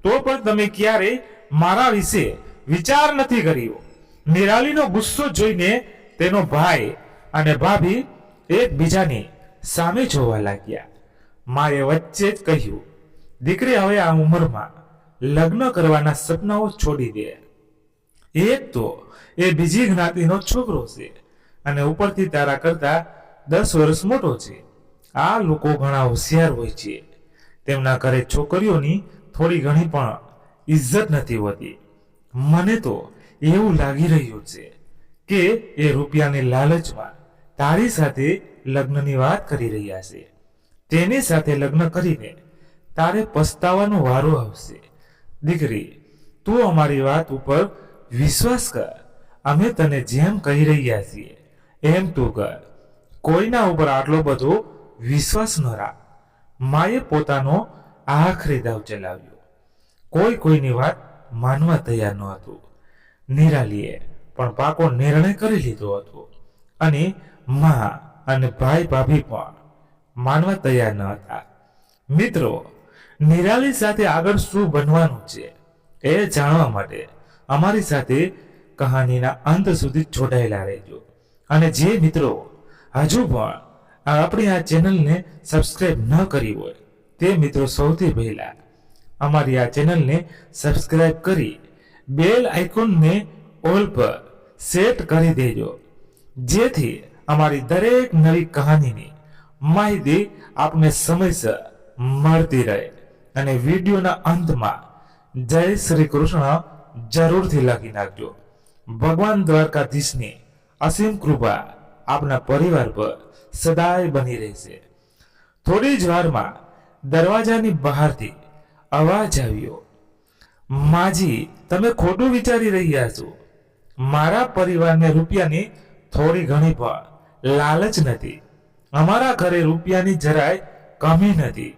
તો પણ તમે ક્યારેય મારા વિશે વિચાર નથી કર્યો. નિરાલીનો ગુસ્સો જોઈને તેનો ભાઈ અને ભાભી એકબીજાની સામે જોવા લાગ્યા. માએ વચ્ચે જ કહ્યું, દીકરી હવે આ ઉંમરમાં લગ્ન કરવાના સપનાઓ છોડી દે. એક તો એ બીજી જ્ઞાતિનો છોકરો છે અને ઉપરથી તારા કરતા 10 વર્ષ મોટો છે. આ લોકો ઘણા હોશિયાર હોય છે. તેમના ઘરે છોકરીઓની થોડી ઘણી પણ ઇજ્જત નથી હોતી. મને તો એવું લાગી રહ્યું છે કે એ રૂપિયાની લાલચમાં તારી સાથે લગ્નની વાત કરી રહ્યા છે. તેની સાથે લગ્ન કરીને તારે પસ્તાવાનો વારો આવશે. દીકરી, તું અમારી વાત ઉપર વિશ્વાસ કર. અમે તને જેમ કહી રહ્યા છીએ એમ તું કર. કોઈના ઉપર આટલો બધો વિશ્વાસ ન રાખ. માએ પોતાનો આખરી દાવ ચલાવ્યો. કોઈની વાત માનવા તૈયાર ન હતું. નિરાલીએ પણ પાકો નિર્ણય કરી લીધો હતો અને મા અને ભાઈ ભાભી પણ માનવા તૈયાર ન હતા. મિત્રો, નિરાલી સાથે આગળ શું બનવાનું છે એ જાણવા માટે અમારી સાથે કહાનીના અંત સુધી જોડાયેલા રહેજો. અને જે મિત્રો હજુ પણ આપણી આ ચેનલને સબસ્ક્રાઇબ ન કરી હોય તે મિત્રો સૌથી પહેલા અમારી આ ચેનલને સબસ્ક્રાઇબ કરી બેલ આઇકોનને ઓલ પર સેટ કરી દેજો, જેથી અમારી દરેક નવી કહાનીની માહિતી આપને સમયસર મળતી રહે. અને વિડીયોના અંતમાં જય શ્રી કૃષ્ણ જરૂરથી લખી નાખજો. ભગવાન દ્વારકાધીશની અસીમ કૃપા આપના પરિવાર પર સદાય બની રહેશે. થોડી જ વારમાં દરવાજાની બહારથી અવાજ આવ્યો, માજી, તમે ખોટું વિચારી રહ્યા છો. મારા પરિવારને રૂપિયાની થોડી ઘણી પણ લાલચ નથી. અમારા ઘરે રૂપિયાની જરાય કમી નથી.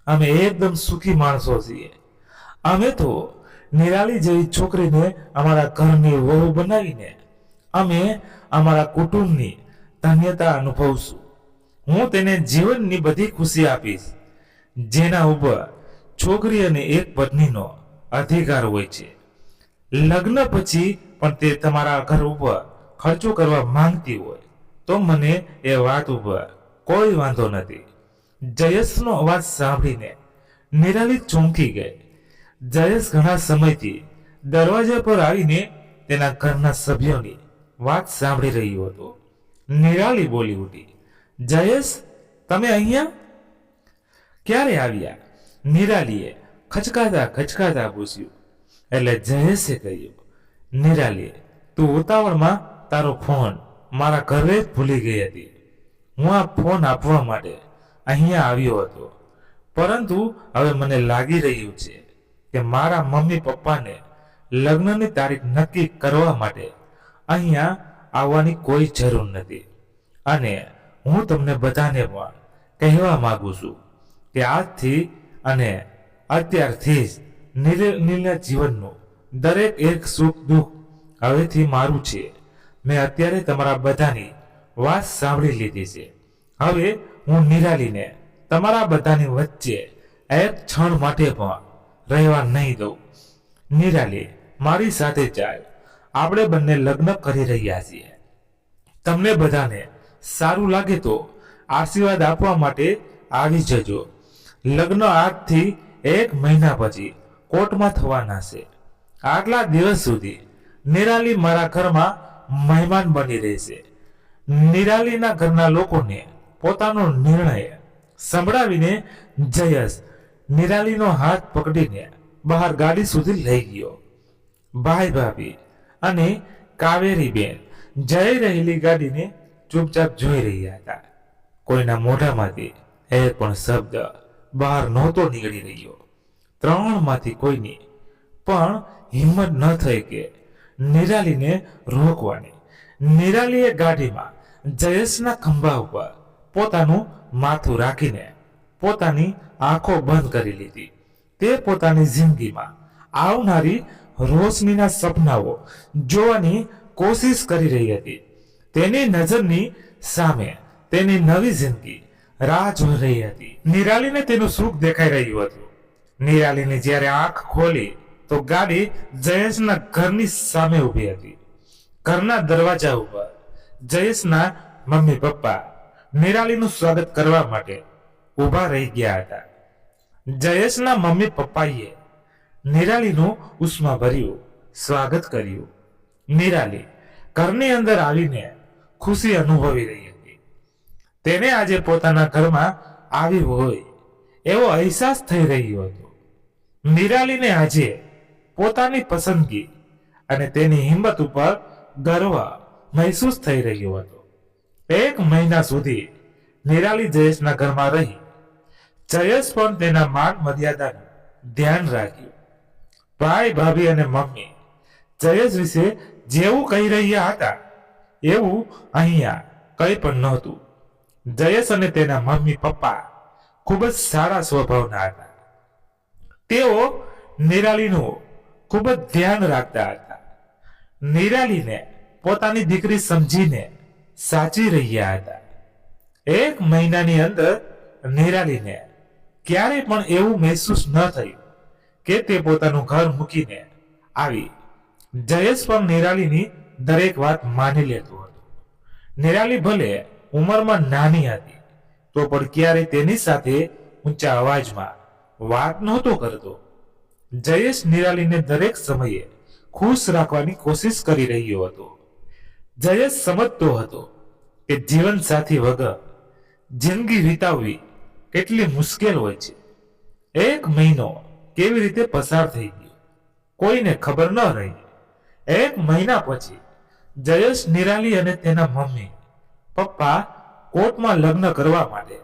અમે એકદમ સુખી માણસો છીએ. અમે તો નિરાલી જેવી છોકરીને અમારા ઘરની વહુ બનાવીને અમે અમારા કુટુંબની ધન્યતા અનુભવશું. હું તેને જીવનની બધી ખુશી આપીશ, જેના ઉપર છોકરી અને એક પત્નીનો અધિકાર હોય છે. લગ્ન પછી પણ તે તમારા ઘર ઉપર ખર્ચો કરવા માંગતી હોય તો મને એ વાત ઉપર કોઈ વાંધો નથી. જયેશનો અવાજ સાંભળીને નિરાલી ચોંકી ગઈ. જયેશ ઘણા સમયથી દરવાજા પર આવીને તેના ઘરના સભ્યોની વાત સાંભળી રહ્યો હતો. નિરાલી બોલી ઉઠી, જયેશ, તમે અહીંયા ક્યારે આવ્યા? નિરાલીએ ખચકાતા પૂછ્યું. એટલે જયેશે કહ્યું, નિરાલી, તું ઉતાવળમાં તારો ફોન મારા ઘરે જ ભૂલી ગઈ હતી. હું આ ફોન આપવા માટે અહીંયા આવ્યો હતો, પરંતુ હવે મને લાગી રહ્યું છે કે મારા મમ્મી પપ્પાને લગ્નની તારીખ નક્કી કરવા માટે અહીંયા આવવાની કોઈ જરૂર નથી. અને હું તમને બધાને પણ કહેવા માંગુ છું કે આજથી અને અત્યારથી જ નિરાલીના જીવનનું દરેક એક સુખ દુઃખ હવેથી મારું છે. મેં અત્યારે તમારા બધાની વાત સાંભળી લીધી છે. હવે હું નિરાલીને તમારા બધાની વચ્ચે એક ક્ષણ માટે પણ રહેવા નહીં દઉં. નિરાલી, મારી સાથે ચાલ. આપણે બંને લગ્ન કરી રહ્યા છીએ. તમને બધાને સારું લાગે તો આશીર્વાદ આપવા માટે આવી જજો. લગ્ન આજથી 1 મહિના પછી કોર્ટમાં થવાના છે. આટલા દિવસ સુધી નિરાલી મારા ઘરમાં મહેમાન બની રહેશે. નિરાલીના ઘરના લોકોને પોતાનો નિર્ણય સંભળાવીને જયેશ નિરાલીનો હાથ પકડીને બહાર ગાડી સુધી લઈ ગયો. ભાઈ ભાભી અને કાવેરીબેન જઈ રહેલી ગાડીને ચૂપચાપ જોઈ રહ્યા હતા. કોઈના મોઢામાંથી એક પણ શબ્દ બહાર નહોતો નીકળી રહ્યો. ત્રણમાંથી કોઈની પણ હિંમત ન થઈ કે નિરાલીને રોકવાની. નિરાલીએ ગાડીમાં જયેશના ખંભા ઉપર પોતાનું માથું રાખીને પોતાની આંખો બંધ કરી લીધી. તે પોતાની જિંદગીમાં આવનારી રોશનીના સપનાઓ જોવાની કોશિશ કરી રહી હતી. તેની નજરની સામે તેની નવી જિંદગી રાહ જોઈ રહી હતી. નિરાલીને તેનું સુખ દેખાઈ રહ્યું હતું. નિરાલીને જ્યારે આંખ ખોલી તો ગાડી જયેશના ઘરની સામે ઊભી હતી. ઘરના દરવાજા ઉપર જયેશના મમ્મી પપ્પા નિરાલીનું સ્વાગત કરવા માટે ઊભા રહી ગયા હતા. જયેશના મમ્મી પપ્પાએ નિરાલીનું ઉષ્માભર્યું સ્વાગત કર્યું. નિરાલી ઘરની અંદર આવીને ખુશી અનુભવી રહી હતી. તેને આજે પોતાના ઘરમાં આવી હોય એવો અહેસાસ થઈ રહ્યો હતો. નિરાલીને આજે પોતાની પસંદગી અને તેની હિંમત ઉપર ગર્વ મહેસૂસ થઈ રહ્યો હતો. 1 મહિના સુધી નિરાલી જયેશના ઘરમાં રહી. જયેશ પણ તેના માન મર્યાદાનું ધ્યાન રાખ્યું. ભાઈ ભાભી અને મમ્મી જયેશ વિશે જેવું કહી રહ્યા હતા એવું અહીંયા કંઈ પણ નહોતું. જયેશ અને તેના મમ્મી પપ્પા ખૂબ જ સારા સ્વભાવના હતા. તેઓ નિરાલીનું ખૂબ જ ધ્યાન રાખતા હતા. નિરાલીને પોતાની દીકરી સમજીને સાચવી રહ્યા હતા. 1 મહિનાની અંદર નિરાલીને ક્યારેય પણ એવું મહેસૂસ ન થયું કે તે પોતાનું ઘર મૂકીને આવી. જયેશ પણ નિરાલીની દરેક વાત માની લેતો હતો. નિરાલી ભલે ઉંમરમાં નાની હતી તો પણ ક્યારેય તેની સાથે ઊંચા અવાજમાં વાત નહોતો કરતો. જયેશ નિરાલીને દરેક સમયે ખુશ રાખવાની કોશિશ કરી રહ્યો હતો. જયેશ સમજતો હતો કે જીવન સાથી વગર જિંદગી વિતાવવી કેટલી મુશ્કેલ હોય છે. 1 મહિનો કેવી રીતે પસાર થઈ ગયો કોઈને ખબર ન રહી. 1 મહિના પછી જયેશ નિરાલી અને તેના મમ્મી પપ્પા કોર્ટમાં લગ્ન કરવા માટે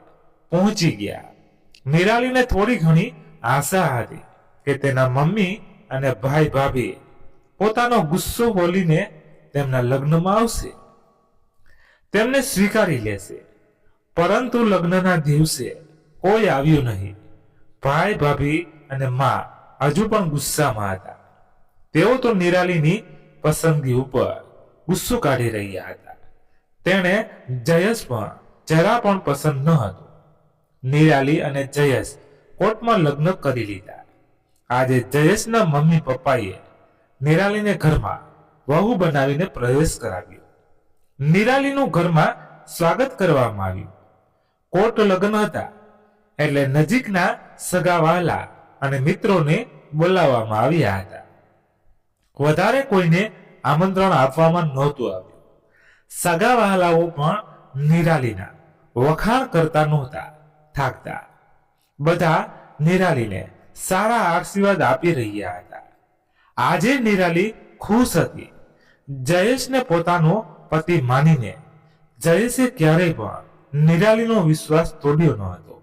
પહોંચી ગયા. નિરાલીને થોડી ઘણી આશા હતી કે તેના મમ્મી અને ભાઈ ભાભી પોતાનો ગુસ્સો બોલીને તેમના લગ્નમાં આવશે, તેમને સ્વીકારી લેશે. પરંતુ લગ્નના દિવસે કોઈ આવ્યું નહીં. ભાઈ ભાભી અને માં હજુ પણ ગુસ્સામાં હતા. તેઓ તો નિરાલીની પસંદગી ઉપર ગુસ્સો કાઢી રહ્યા હતા. તેણે જયેશ પણ જરા પણ પસંદ ન હતું. નિરાલી અને જયેશ કોર્ટમાં લગ્ન કરી લીધા. આજે જયેશના મમ્મી પપ્પાએ નિરાલીને ઘરમાં વહુ બનાવીને પ્રવેશ કરાવ્યો. નિરાલીનું ઘરમાં સ્વાગત કરવામાં આવ્યું. કોર્ટ લગ્ન હતા એટલે નજીકના સગાવાલા અને મિત્રોને બોલાવવામાં આવ્યા હતા. વધારે કોઈને આમંત્રણ આપવામાં નહોતું આવ્યું. સગાવાલાઓ પણ નિરાલીના વખાણ કરતા નહોતા થાકતા. બધા નિરાલીને સારા આશીર્વાદ આપી રહ્યા હતા. આજે નિરાલી ખુશ હતી. જયેશને પોતાનો પતિ માનીને જયેશે ક્યારેય પણ નિરાલીનો વિશ્વાસ તોડ્યો ન હતો.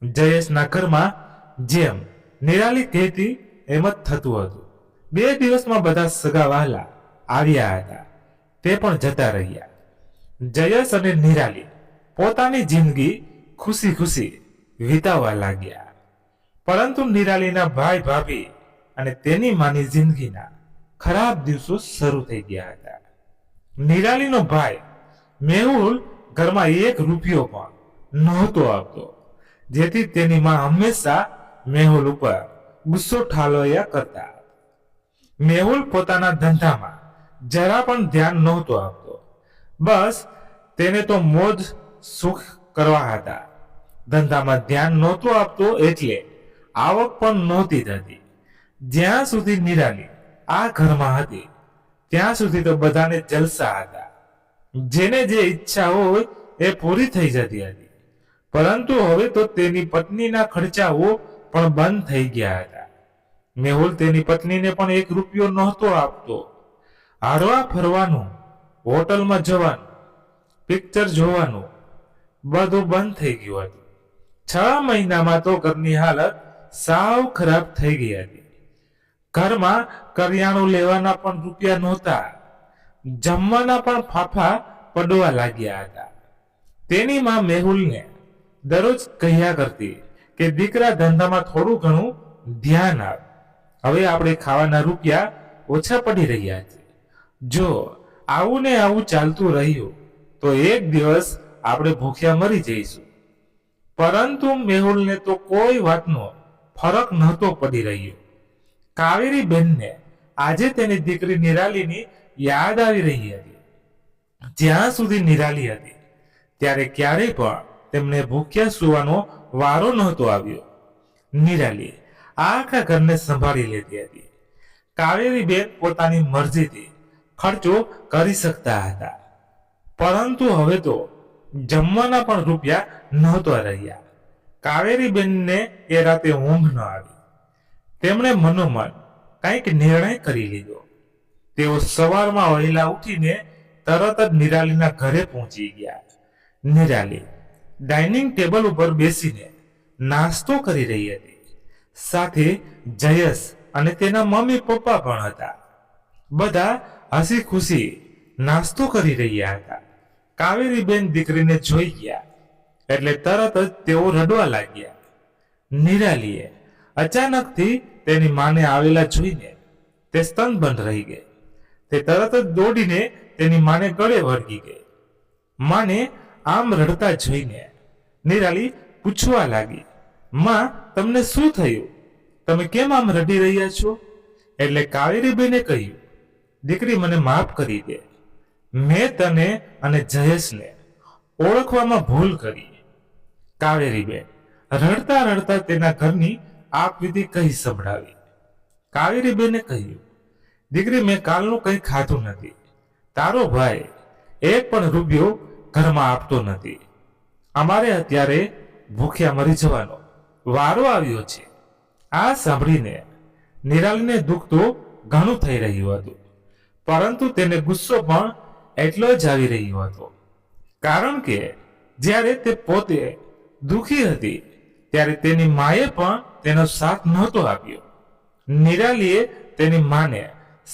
જયેશના ઘરમાં જેમ નિરાલી કહેતી એમ જ થતું હતું. 2 દિવસમાં બધા સગાવાલા આવ્યા હતા, તે પણ જતા રહ્યા. જયેશ અને નિરાલી પોતાની જિંદગી ખુશી ખુશી વિતાવવા લાગ્યા. પરંતુ નિરાલીના ભાઈ ભાભી અને તેની માની જિંદગીના ખરાબ દિવસો શરૂ થઈ ગયા હતા. નિરાલીનો ભાઈ મેહુલ ઘરમાં 1 રૂપિયો પણ નહોતો આપતો, જેથી તેની માં હંમેશા મેહુલ ઉપર ગુસ્સો ઠાલવ્યા કરતા. મેહુલ પોતાના ધંધામાં જરા પણ ધ્યાન નહોતો આપતો. બસ તેને તો મોજ સુખ કરવા હતા. ધંધામાં ધ્યાન નહોતો આપતો એટલે આવક પણ નહોતી થતી. જ્યાં સુધી નિરાલી આ ઘરમાં હતી ત્યાં સુધી તો બધાને જલસા હતા. જેને જે ઈચ્છા હોય એ પૂરી થઈ જતી હતી. પરંતુ હવે તો તેની પત્નીના ખર્ચાઓ પણ બંધ થઈ ગયા હતા. મેહુલ તેની પત્નીને પણ 1 રૂપિયો નહોતો આપતો. હરવા ફરવાનું, હોટલમાં જવાનું, પિક્ચર જોવાનું બધું બંધ થઈ ગયું હતું. 6 મહિનામાં તો ઘરની હાલત સાવ ખરાબ થઈ ગઈ હતી. ઘરમાં કરિયાણું લેવાના પણ રૂપિયા નહોતા, જમવાના પણ ફાફા પડવા લાગ્યા હતા. તેની માં મેહુલને દરરોજ કહ્યા કરતી કે દીકરા, ધંધામાં થોડું ઘણું ધ્યાન આપ. હવે આપણે ખાવાના રૂપિયા ઓછા પડી રહ્યા છે. જો આવું ને આવું ચાલતું રહ્યું તો એક દિવસ આપણે ભૂખ્યા મરી જઈશું. પરંતુ મેહુલને તો કોઈ વાતનો ફરક નહોતો પડી રહ્યો. કાવેરી બેનને આજે તેની દીકરી નિરાલીની યાદ આવી રહી હતી. જ્યાં સુધી નિરાલી હતી ત્યારે ક્યારેય પણ તેમને ભૂખ્યા સુવાનો વારો નહોતો આવ્યો. નિરાલી આખા ઘરને સંભાળી લેતી હતી. કાવેરી બેન પોતાની મરજીથી ખર્ચો કરી શકતા હતા, પરંતુ હવે તો જમવાના પણ રૂપિયા નહોતા રહ્યા. કાવેરી બેનને એ રાતે ઊંઘ ન આવી. તેમણે મનોમન કંઈક નિર્ણય કરી લીધો. તેઓ સવારમાં વહેલા ઉઠીને તરત જ નિરાલીના ઘરે પહોંચી ગયા. નિરાલી ડાઇનિંગ ટેબલ ઉપર બેસીને નાસ્તો કરી રહી હતી. સાથે જયેશ અને તેના મમ્મી પપ્પા પણ હતા. બધા હસી ખુશી નાસ્તો કરી રહ્યા હતા. કાવેરી બેન દીકરીને જોઈ ગયા એટલે તરત જ તેઓ રડવા લાગ્યા. નિરાલીએ અચાનકથી તેની માને આવેલા જોઈને તે સ્તનબંધ રહી ગઈ. તે તરત જ દોડીને તેની માને ગળે વળગી ગઈ. માને આમ રડતા જોઈને નિરાલી પૂછવા લાગી, માં, તમને શું થયું? તમે કેમ આમ રડી રહ્યા છો? એટલે કાવેરીબેને કહ્યું, દીકરી, મને માફ કરી દે. મેં તને અને જયેશને ઓળખવામાં ભૂલ કરી. કાવેરીબેન રડતા રડતા તેના ઘરની આપવીતી કહી સંભળાવી. કાવેરીબેને કહ્યું, દીકરી, મેં કાલનું કંઈ ખાધું નથી. તારો ભાઈ એક પણ રૂપિયો ઘરમાં આપતો નથી. અમારે અત્યારે ભૂખ્યા મરી જવાનો વારો આવ્યો છે. આ સાંભળીને નિરાલીને દુઃખ તો ઘણું થઈ રહ્યું હતું, પરંતુ તેને ગુસ્સો પણ એટલો જ આવી રહ્યો હતો. કારણ કે જ્યારે તે પોતે દુઃખી હતી ત્યારે તેની માએ પણ તેનો સાથ નહોતો આપ્યો. નિરાલીએ તેની માને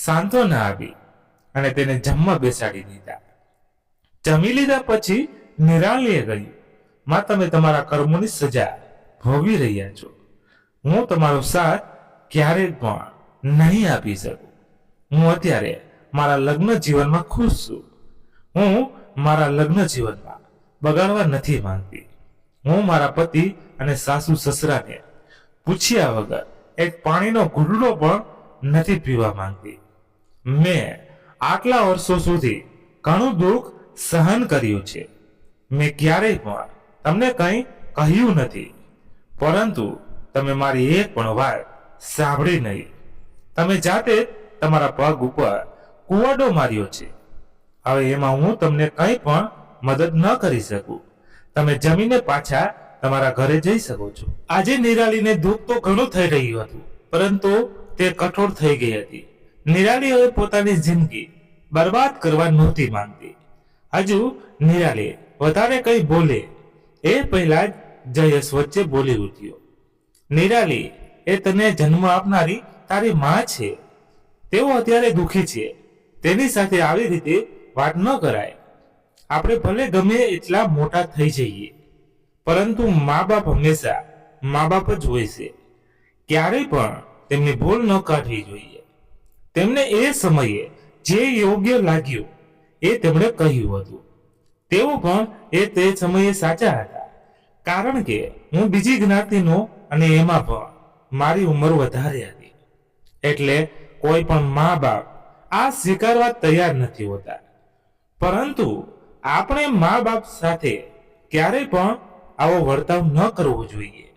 સાંત્વના આપી અને તેને જમવા બેસાડી દીધા. જમી લીધા પછી નિરાલીએ કહ્યું, માં, તમે તમારા કર્મોની સજા ભોગવી રહ્યા છો. હું તમારો સાથ ક્યારેય પણ નહીં આપી શકું. હું અત્યારે મારા લગ્ન જીવનમાં ખુશ છું. હું મારા લગ્ન જીવનમાં બગાડવા નથી માંગતી. હું મારા પતિ અને સાસુ સસરાને પૂછ્યા વગર એક પાણીનો ઘૂંટડો પણ નથી પીવા માંગતી. મેં આટલા વર્ષો સુધી ઘણું દુઃખ સહન કર્યું છે. મેં ક્યારેય પણ તમને કંઈ કહ્યું નથી, પરંતુ તમે મારી એક પણ વાત સાંભળી નહીં. તમે જાતે તમારા પગ ઉપર કુવાડો માર્યો છે. હવે એમાં હું તમને કંઈ પણ મદદ ન કરી શકું. તમે જમીને પાછા તમારા ઘરે જઈ શકો છો. આજે નિરાલીને દુઃખ તો ઘણું થઈ રહ્યું હતું, પરંતુ તે કઠોર થઈ ગઈ હતી. નિરાલી હવે પોતાની જિંદગી બરબાદ કરવા નહોતી માંગતી. હજુ નિરાલી વધારે કંઈ બોલે એ પહેલા જ જયેશ વચ્ચે બોલી ઉઠ્યો, નિરાલી, એ તને જન્મ આપનારી તારી માં છે. તેઓ અત્યારે દુઃખી છે. તેની સાથે આવી રીતે વાત ન કરાય. આપણે ભલે ગમે એટલા મોટા થઈ જઈએ, પરંતુ મા બાપ હંમેશા મા બાપ જ હોય છે. ક્યારેય પણ તેમની ભૂલ ન કાઢવી જોઈએ. તેમને એ સમયે જે યોગ્ય લાગ્યું એ તેમણે કહ્યું હતું. તેઓ પણ તે સમયે સાચા હતા, કારણ કે હું બીજી જ્ઞાતિનો અને એમાં પણ મારી ઉંમર વધારે હતી. એટલે કોઈ પણ મા બાપ આ સ્વીકારવા તૈયાર નથી હોતા. પરંતુ આપણે મા બાપ સાથે ક્યારેય પણ આવો વર્તાવ ન કરવો જોઈએ.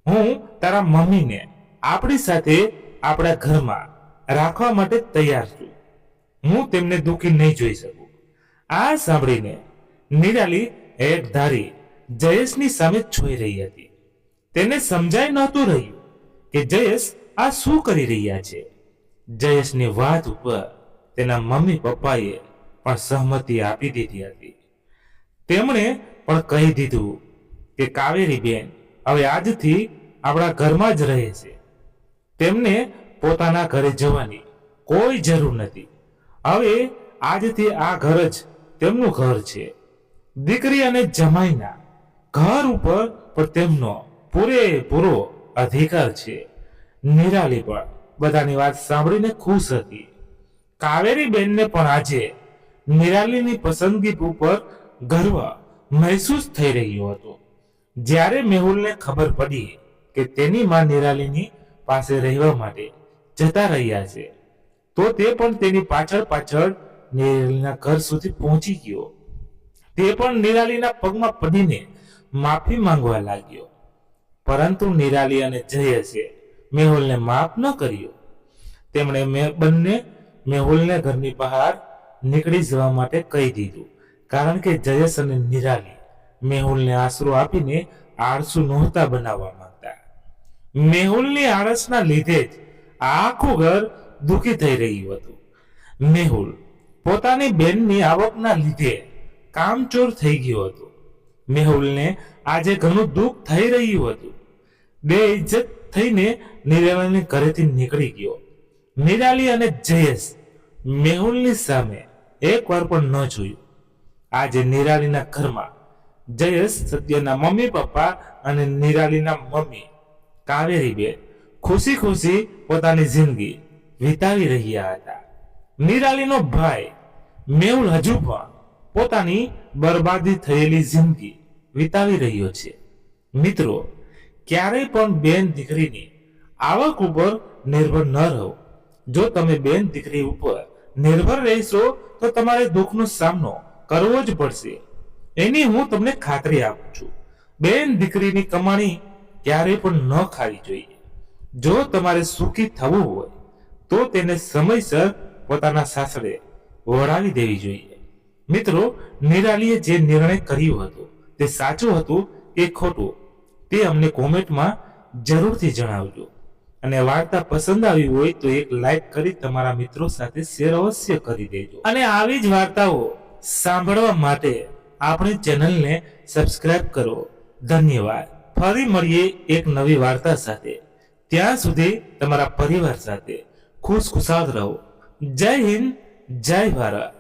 હું તારા મમ્મીને આપણી સાથે આપણા ઘરમાં રાખવા માટે તૈયાર છું. હું તેમને દુઃખી નહીં જોઈ શકું. આ સાંભળીને નિરાલી એક ધારી જયેશની સામે જોઈ રહી હતી. તેને સમજાય નહોતું રહ્યું કે જયેશ આ શું કરી રહ્યા છે. જયેશની વાત ઉપર તેના મમ્મી પપ્પાએ પણ સહમતિ આપી દીધી હતી. તેમણે પણ કહી દીધું કે કાવેરી બેન હવે આજથી આપણા ઘરમાં જ રહે છે. તેમને પોતાના ઘરે જવાની કોઈ જરૂર નથી. હવે આજથી આ ઘર જ તેમનું ઘર છે. દીકરી અને જમાઈના ઘર ઉપર પણ તેમનો પૂરેપૂરો અધિકાર છે. નિરાલી પણ બધાની વાત સાંભળીને ખુશ હતી. કાવેરી બેનને પણ આજે નિરાલીની પસંદગી ઉપર ગર્વ મહેસૂસ થઈ રહ્યો હતો. જ્યારે મેહુલને ખબર પડી કે તેની માં નિરાલીની પાસે રહેવા માટે જતા રહ્યા છે, તો તે પણ તેની પાછળ પાછળ નિરાલીના ઘર સુધી પહોંચી ગયો. તે પણ નિરાલીના પગમાં પડીને માફી માંગવા લાગ્યો. પરંતુ નિરાલી અને જયેશે મેહુલને માફ ન કર્યો. તેમણે બંને મેહુલને ઘરની બહાર નીકળી જવા માટે કહી દીધું, કારણ કે જયેશ અને નિરાલી મેહુલને આશરો આપીને આળસુ નહોતા બનાવવા માંગતા. મેહુલની આળસના લીધે જ આખું ઘર દુઃખી થઈ રહ્યું હતું. મેહુલ પોતાની બેનની આવકના લીધે કામચોર થઈ ગયો હતો. મેહુલને આજે ઘણું દુઃખ થઈ રહ્યું હતું. બેઇજ્જત થઈને નિરાલીને ઘરેથી નીકળી ગયો. નિરાલી અને જયેશ મેહુલની સામે એકવાર પણ ન જોયું. આજે નિરાલીના ઘરમાં જયેશ, સત્યના મમ્મી પપ્પા અને નિરાલીના મમ્મી કાવેરી બેન ખુશી ખુશી પોતાની જિંદગી વિતાવી રહ્યા હતા. નિરાલીનો ભાઈ મેહુલ હજુ પણ પોતાની બરબાદી થયેલી જિંદગી વિતાવી રહ્યો છે. મિત્રો, ક્યારેય પણ બેન દીકરીની આવક ઉપર નિર્ભર ન રહો. જો તમે બેન દીકરી ઉપર નિર્ભર રહેશો તો તમારે દુઃખનો સામનો કરવો જ પડશે. એની હું તમને ખાતરી આપું છું. બેન દીકરીની કમાણી ક્યારેય પણ ન ખાવી જોઈએ. જો તમારે સુખી થવું હોય તો તેને સમયસર પોતાના સાસરે વળાવી દેવી જોઈએ. મિત્રો, નિરાલીએ જે નિર્ણય કર્યો હતો તે સાચું હતું કે ખોટું, તે અમને કોમેન્ટમાં જરૂરથી જણાવજો. અને વાર્તા પસંદ આવી હોય તો એક લાઈક કરી તમારા મિત્રો સાથે શેર અવશ્ય કરી દેજો. અને આવી જ વાર્તાઓ સાંભળવા માટે આપણી ચેનલને સબસ્ક્રાઇબ કરો. ધન્યવાદ. ફરી મળીએ એક નવી વાર્તા સાથે. ત્યાં સુધી તમારા પરિવાર સાથે ખુશખુશાલ રહો. જય હિન્દ, જય ભારત.